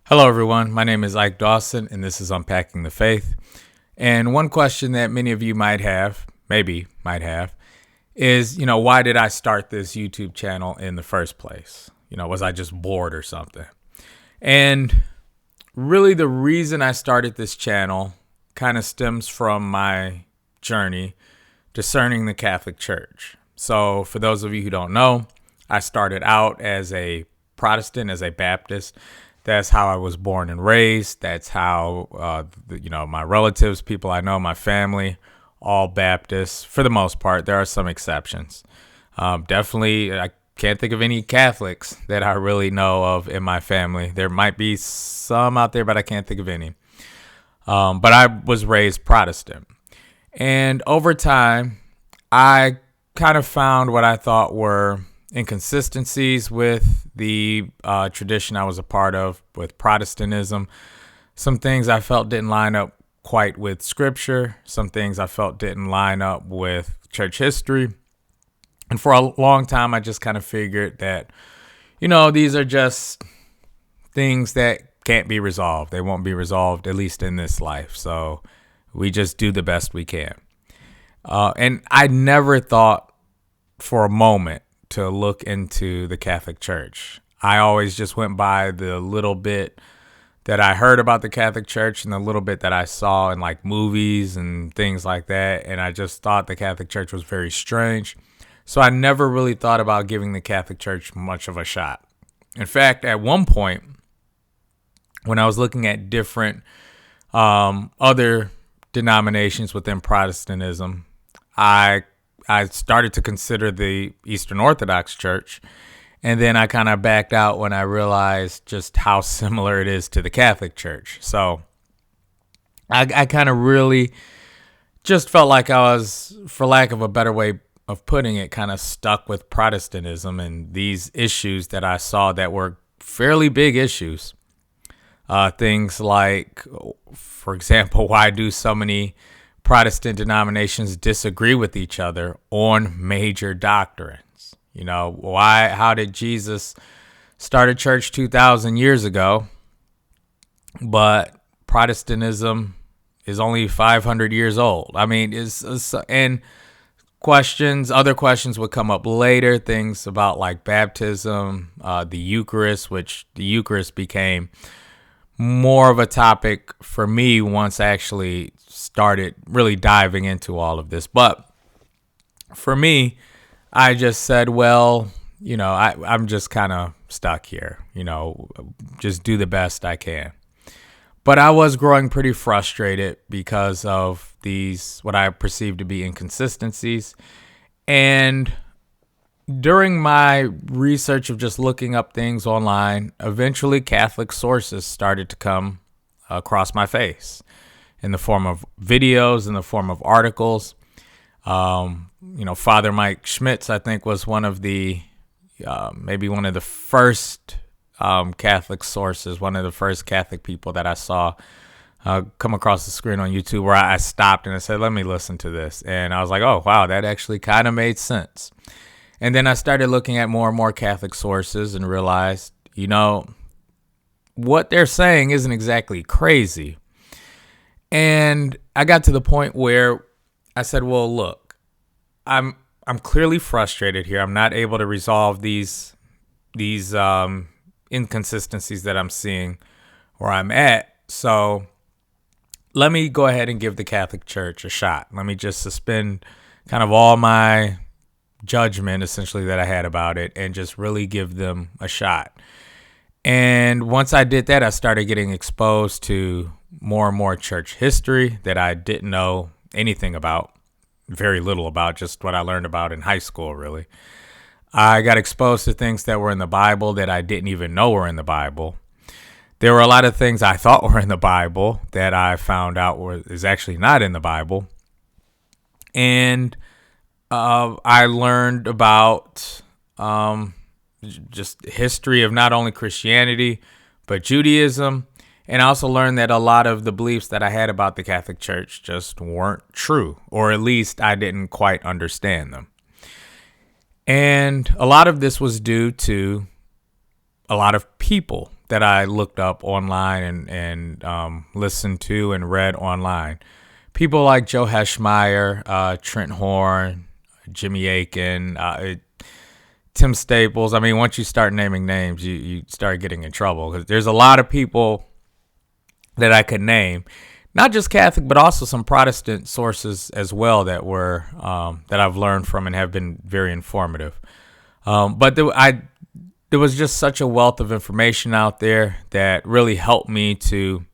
Hello, everyone. My name is Ike Dawson, and this is Unpacking the Faith. And one question that many of you might have, is, why did I start this YouTube channel in the first place? Was I just bored or something? And really, the reason I started this channel kind of stems from my journey discerning the Catholic Church. So, for those of you who don't know, I started out as a Protestant, as a Baptist. That's how I was born and raised. That's how, my relatives, people I know, my family, all Baptists for the most part. There are some exceptions. Definitely, I can't think of any Catholics that I really know of in my family. There might be some out there, but I can't think of any. But I was raised Protestant. And over time, I kind of found what I thought were inconsistencies with the tradition I was a part of with Protestantism. Some things I felt didn't line up quite with Scripture. Some things I felt didn't line up with church history. And for a long time, I just kind of figured that, these are just things that can't be resolved. They won't be resolved, at least in this life. So we just do the best we can. And I never thought for a moment to look into the Catholic Church. I always just went by the little bit that I heard about the Catholic Church and the little bit that I saw in like movies and things like that. And I just thought the Catholic Church was very strange. So I never really thought about giving the Catholic Church much of a shot. In fact, at one point, when I was looking at different other denominations within Protestantism, I started to consider the Eastern Orthodox Church, and then I kind of backed out when I realized just how similar it is to the Catholic Church. So I kind of really just felt like I was, for lack of a better way of putting it, kind of stuck with Protestantism and these issues that I saw that were fairly big issues. Things like, for example, why do so many Protestant denominations disagree with each other on major doctrines? How did Jesus start a church 2,000 years ago, but Protestantism is only 500 years old? I mean, and other questions would come up later, things about like baptism, the Eucharist, which the Eucharist became more of a topic for me once I actually started really diving into all of this. But for me, I just said, well, I'm just kind of stuck here, just do the best I can. But I was growing pretty frustrated because of these, what I perceived to be inconsistencies. And during my research of just looking up things online, eventually Catholic sources started to come across my face in the form of videos, in the form of articles. Father Mike Schmitz, I think, was one of the, maybe one of the first Catholic sources, one of the first Catholic people that I saw come across the screen on YouTube, where I stopped and I said, let me listen to this. And I was like, oh, wow, that actually kind of made sense. And then I started looking at more and more Catholic sources and realized, what they're saying isn't exactly crazy. And I got to the point where I said, well, look, I'm clearly frustrated here. I'm not able to resolve these inconsistencies that I'm seeing where I'm at. So let me go ahead and give the Catholic Church a shot. Let me just suspend kind of all my judgment essentially that I had about it and just really give them a shot. And once I did that, I started getting exposed to more and more church history that I didn't know anything about, very little about, just what I learned about in high school, really. I got exposed to things that were in the Bible that I didn't even know were in the Bible. There were a lot of things I thought were in the Bible that I found out is actually not in the Bible. And I learned about just history of not only Christianity, but Judaism. And I also learned that a lot of the beliefs that I had about the Catholic Church just weren't true, or at least I didn't quite understand them. And a lot of this was due to a lot of people that I looked up online and listened to and read online. People like Joe Heschmeyer, Trent Horn, Jimmy Akin, Tim Staples. I mean, once you start naming names, you start getting in trouble because there's a lot of people that I could name, not just Catholic, but also some Protestant sources as well that were that I've learned from and have been very informative. But there was just such a wealth of information out there that really helped me to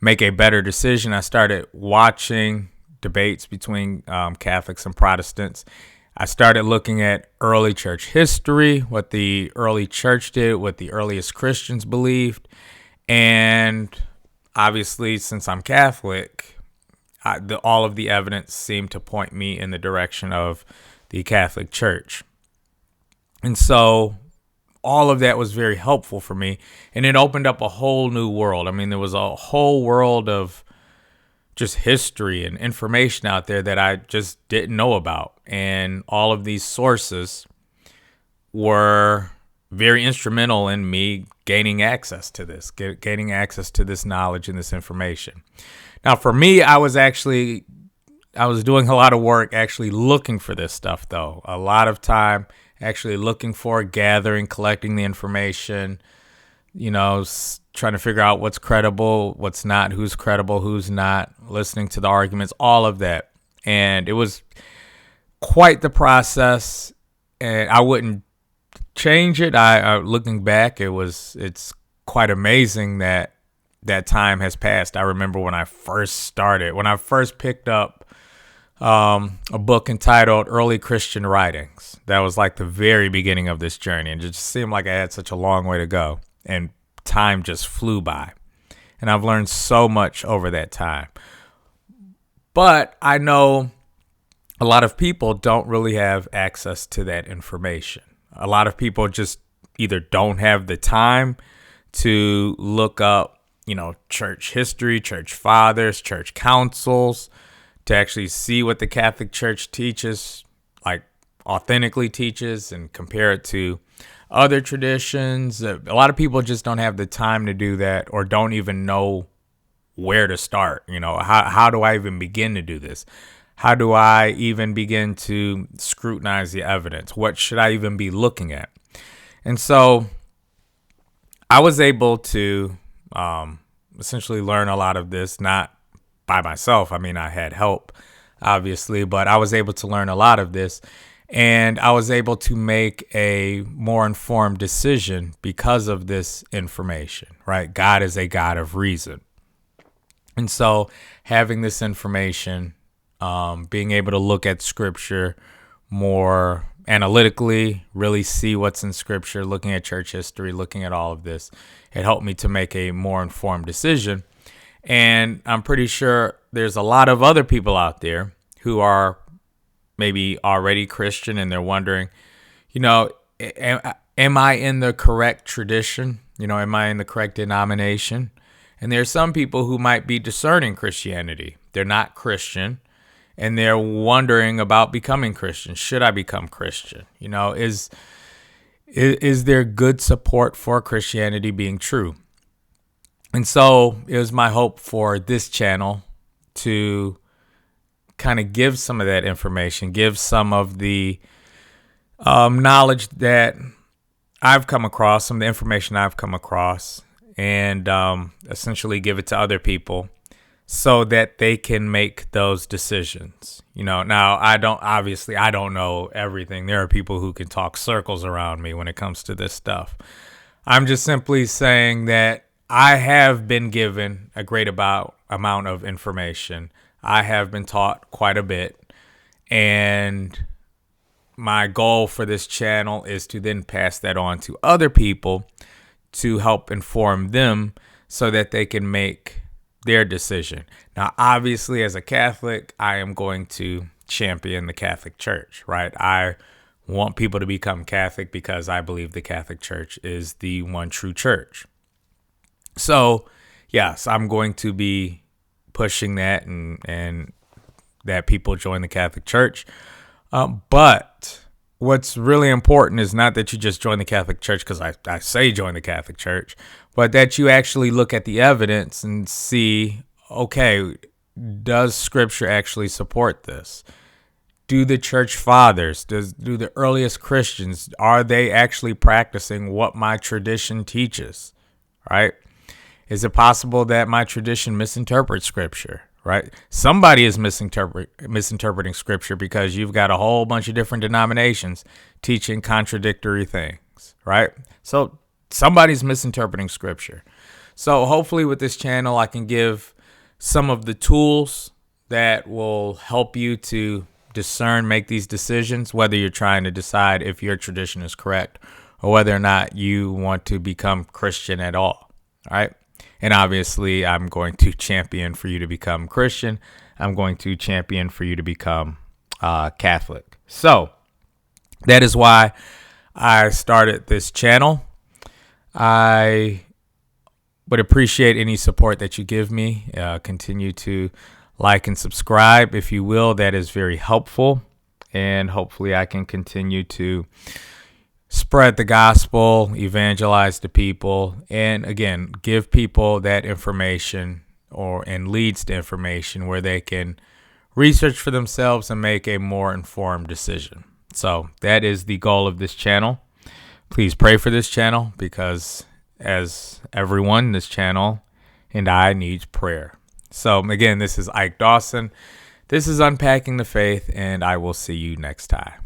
make a better decision. I started watching debates between Catholics and Protestants. I started looking at early church history, what the early church did, what the earliest Christians believed. And obviously, since I'm Catholic, all of the evidence seemed to point me in the direction of the Catholic Church. And so all of that was very helpful for me. And it opened up a whole new world. I mean, there was a whole world of just history and information out there that I just didn't know about. And all of these sources were very instrumental in me gaining access to this, gaining access to this knowledge and this information. Now, for me, I was doing a lot of work actually looking for this stuff, though. A lot of time actually looking for, gathering, collecting the information, trying to figure out what's credible, what's not, who's credible, who's not, listening to the arguments, all of that. And it was quite the process, and I wouldn't change it. Looking back, it's quite amazing that time has passed. I remember when I first picked up a book entitled Early Christian Writings. That was like the very beginning of this journey, and it just seemed like I had such a long way to go, and time just flew by. And I've learned so much over that time. But I know a lot of people don't really have access to that information. A lot of people just either don't have the time to look up, church history, church fathers, church councils, to actually see what the Catholic Church teaches, like authentically teaches, and compare it to other traditions. A lot of people just don't have the time to do that, or don't even know where to start. How do I even begin to do this? How do I even begin to scrutinize the evidence? What should I even be looking at? And so I was able to essentially learn a lot of this, not by myself. I mean, I had help, obviously, but I was able to learn a lot of this. And I was able to make a more informed decision because of this information, right? God is a God of reason. And so having this information, being able to look at Scripture more analytically, really see what's in Scripture, looking at church history, looking at all of this, it helped me to make a more informed decision. And I'm pretty sure there's a lot of other people out there who are maybe already Christian, and they're wondering, am I in the correct tradition? Am I in the correct denomination? And there's some people who might be discerning Christianity. They're not Christian, and they're wondering about becoming Christian. Should I become Christian? Is there good support for Christianity being true? And so it was my hope for this channel to kind of give some of that information, give some of the knowledge that I've come across, some of the information I've come across, and essentially give it to other people so that they can make those decisions. Now I don't know everything. There are people who can talk circles around me when it comes to this stuff. I'm just simply saying that I have been given a great amount of information. I have been taught quite a bit, and my goal for this channel is to then pass that on to other people to help inform them so that they can make their decision. Now, obviously, as a Catholic, I am going to champion the Catholic Church, right? I want people to become Catholic because I believe the Catholic Church is the one true church. So, yes, I'm going to be pushing that and that people join the Catholic Church. But what's really important is not that you just join the Catholic Church, because I say join the Catholic Church, but that you actually look at the evidence and see, okay, does Scripture actually support this? Do the church fathers, do the earliest Christians, are they actually practicing what my tradition teaches, right? Is it possible that my tradition misinterprets Scripture, right? Somebody is misinterpreting Scripture, because you've got a whole bunch of different denominations teaching contradictory things, right? So somebody's misinterpreting Scripture. So hopefully with this channel, I can give some of the tools that will help you to discern, make these decisions, whether you're trying to decide if your tradition is correct or whether or not you want to become Christian at all. All right. And obviously, I'm going to champion for you to become Christian. I'm going to champion for you to become Catholic. So that is why I started this channel. I would appreciate any support that you give me. Continue to like and subscribe, if you will. That is very helpful. And hopefully I can continue to spread the gospel, evangelize to people, and again, give people that information and leads to information where they can research for themselves and make a more informed decision. So that is the goal of this channel. Please pray for this channel, because as everyone, this channel and I needs prayer. So again, this is Ike Dawson. This is Unpacking the Faith, and I will see you next time.